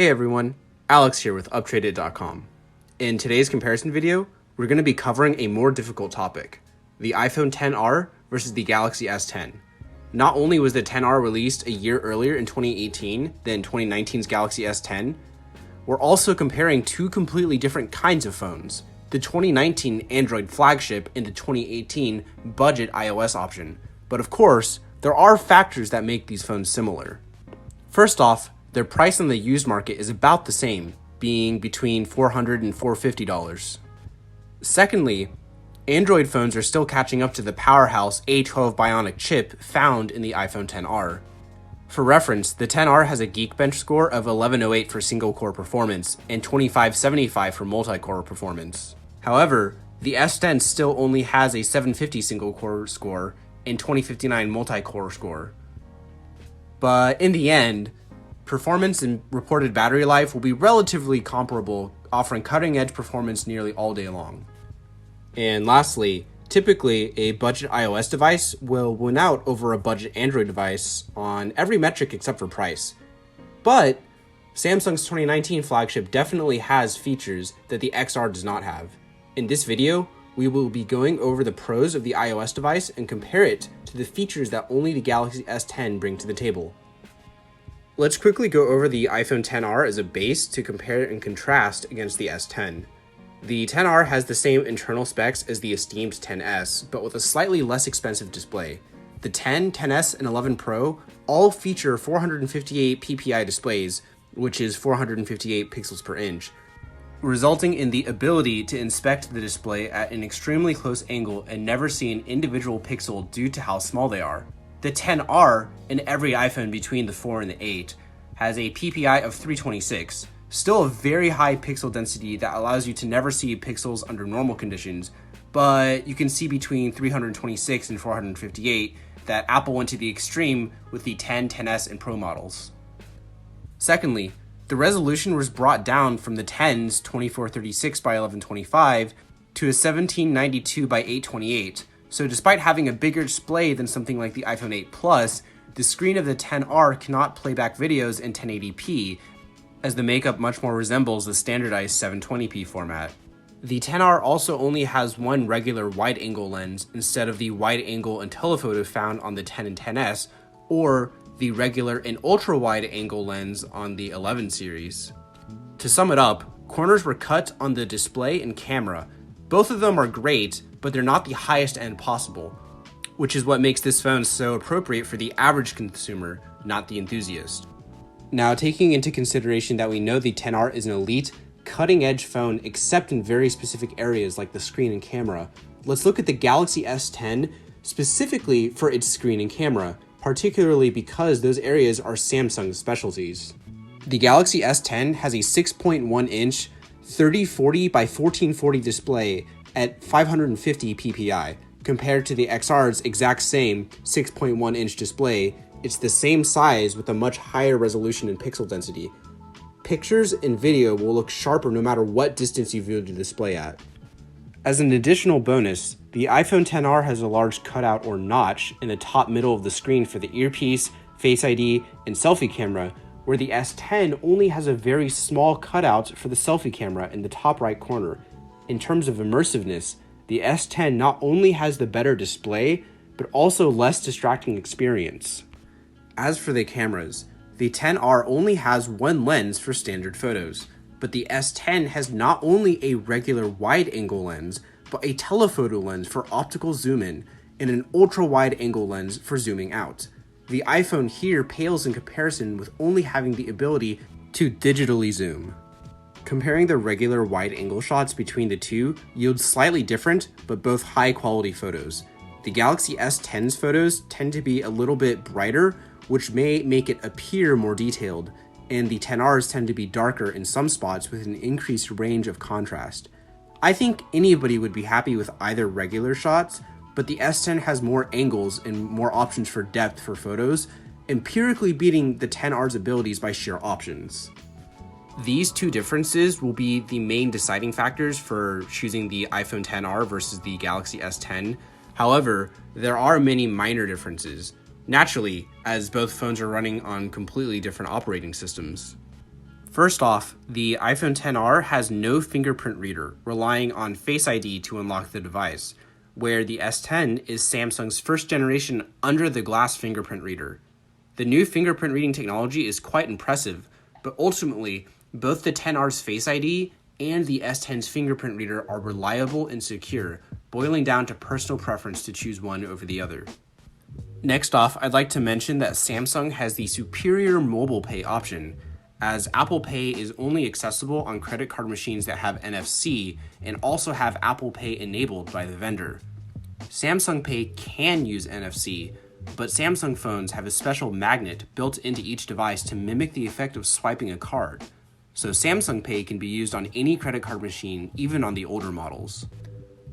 Hey everyone, Alex here with UpTrade.com. In today's comparison video, we're going to be covering a more difficult topic, the iPhone XR versus the Galaxy S10. Not only was the XR released a year earlier in 2018 than 2019's Galaxy S10, we're also comparing two completely different kinds of phones, the 2019 Android flagship and the 2018 budget iOS option. But of course, there are factors that make these phones similar. First off, their price on the used market is about the same, being between $400 and $450. Secondly, Android phones are still catching up to the powerhouse A12 Bionic chip found in the iPhone XR. For reference, the XR has a Geekbench score of 1108 for single-core performance and 2575 for multi-core performance. However, the S10 still only has a 750 single-core score and 2059 multi-core score. But in the end, performance and reported battery life will be relatively comparable, offering cutting-edge performance nearly all day long. And lastly, typically a budget iOS device will win out over a budget Android device on every metric except for price. But Samsung's 2019 flagship definitely has features that the XR does not have. In this video, we will be going over the pros of the iOS device and compare it to the features that only the Galaxy S10 bring to the table. Let's quickly go over the iPhone XR as a base to compare and contrast against the S10. The XR has the same internal specs as the esteemed XS, but with a slightly less expensive display. The 10, XS, and 11 Pro all feature 458 ppi displays, which is 458 pixels per inch, resulting in the ability to inspect the display at an extremely close angle and never see an individual pixel due to how small they are. The XR, in every iPhone between the 4 and the 8, has a ppi of 326, still a very high pixel density that allows you to never see pixels under normal conditions, but you can see between 326 and 458 that Apple went to the extreme with the 10, XS, and Pro models. Secondly, the resolution was brought down from the 10's 2436 by 1125 to a 1792 by 828. So despite having a bigger display than something like the iPhone 8 Plus, the screen of the XR cannot play back videos in 1080p, as the makeup much more resembles the standardized 720p format. The XR also only has one regular wide-angle lens instead of the wide-angle and telephoto found on the 10 and XS, or the regular and ultra-wide-angle lens on the 11 series. To sum it up, corners were cut on the display and camera. Both of them are great, but they're not the highest end possible, which is what makes this phone so appropriate for the average consumer, not the enthusiast. Now, taking into consideration that we know the XR is an elite, cutting-edge phone except in very specific areas like the screen and camera, let's look at the Galaxy S10 specifically for its screen and camera, particularly because those areas are Samsung's specialties. The Galaxy S10 has a 6.1-inch 3040 by 1440 display at 550 ppi. Compared to the XR's exact same 6.1-inch display, it's the same size with a much higher resolution and pixel density. Pictures and video will look sharper no matter what distance you view the display at. As an additional bonus, the iPhone XR has a large cutout or notch in the top middle of the screen for the earpiece, Face ID, and selfie camera, where the S10 only has a very small cutout for the selfie camera in the top right corner. In terms of immersiveness, the S10 not only has the better display, but also less distracting experience. As for the cameras, the XR only has one lens for standard photos, but the S10 has not only a regular wide-angle lens, but a telephoto lens for optical zoom-in and an ultra-wide-angle lens for zooming out. The iPhone here pales in comparison with only having the ability to digitally zoom. Comparing the regular wide-angle shots between the two yields slightly different, but both high-quality photos. The Galaxy S10's photos tend to be a little bit brighter, which may make it appear more detailed, and the XR's tend to be darker in some spots with an increased range of contrast. I think anybody would be happy with either regular shots, but the S10 has more angles and more options for depth for photos, empirically beating the XR's abilities by sheer options. These two differences will be the main deciding factors for choosing the iPhone XR versus the Galaxy S10. However, there are many minor differences. Naturally, as both phones are running on completely different operating systems. First off, the iPhone XR has no fingerprint reader, relying on Face ID to unlock the device, where the S10 is Samsung's first generation under-the-glass fingerprint reader. The new fingerprint reading technology is quite impressive, but ultimately, both the XR's Face ID and the S10's fingerprint reader are reliable and secure, boiling down to personal preference to choose one over the other. Next off, I'd like to mention that Samsung has the superior mobile pay option, as Apple Pay is only accessible on credit card machines that have NFC and also have Apple Pay enabled by the vendor. Samsung Pay can use NFC, but Samsung phones have a special magnet built into each device to mimic the effect of swiping a card, so Samsung Pay can be used on any credit card machine, even on the older models.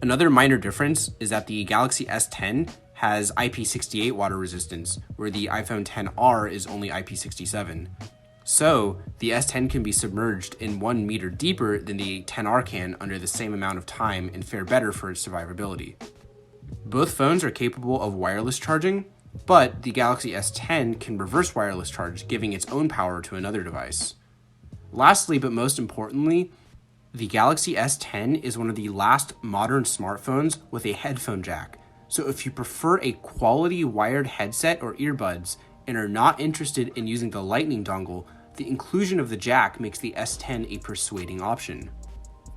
Another minor difference is that the Galaxy S10 has IP68 water resistance, where the iPhone XR is only IP67. So, the S10 can be submerged in 1 meter deeper than the XR can under the same amount of time and fare better for its survivability. Both phones are capable of wireless charging, but the Galaxy S10 can reverse wireless charge, giving its own power to another device. Lastly, but most importantly, the Galaxy S10 is one of the last modern smartphones with a headphone jack. So if you prefer a quality wired headset or earbuds and are not interested in using the Lightning dongle, the inclusion of the jack makes the S10 a persuading option.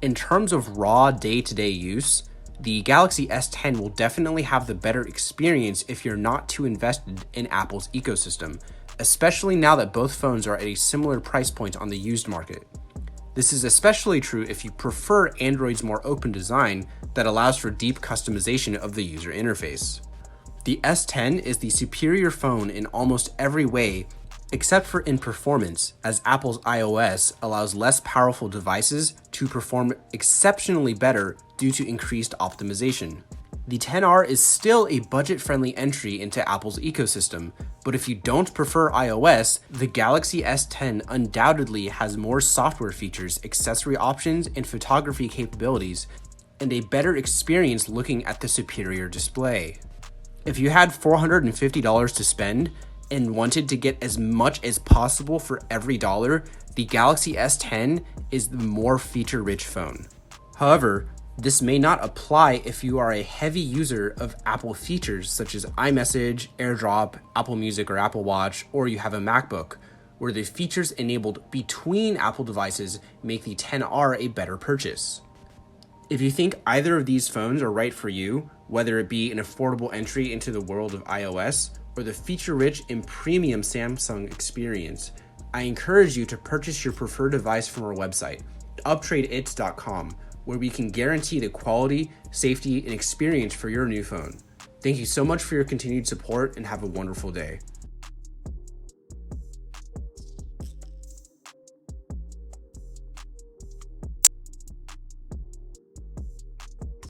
In terms of raw day-to-day use, the Galaxy S10 will definitely have the better experience if you're not too invested in Apple's ecosystem, especially now that both phones are at a similar price point on the used market. This is especially true if you prefer Android's more open design that allows for deep customization of the user interface. The S10 is the superior phone in almost every way, except for in performance, as Apple's iOS allows less powerful devices to perform exceptionally better due to increased optimization. The XR is still a budget-friendly entry into Apple's ecosystem, but if you don't prefer iOS, the Galaxy S10 undoubtedly has more software features, accessory options, and photography capabilities, and a better experience looking at the superior display. If you had $450 to spend and wanted to get as much as possible for every dollar, the Galaxy S10 is the more feature-rich phone. However, this may not apply if you are a heavy user of Apple features such as iMessage, AirDrop, Apple Music or Apple Watch, or you have a MacBook, where the features enabled between Apple devices make the XR a better purchase. If you think either of these phones are right for you, whether it be an affordable entry into the world of iOS or the feature-rich and premium Samsung experience, I encourage you to purchase your preferred device from our website, UpTradeIts.com, where we can guarantee the quality, safety, and experience for your new phone. Thank you so much for your continued support and have a wonderful day.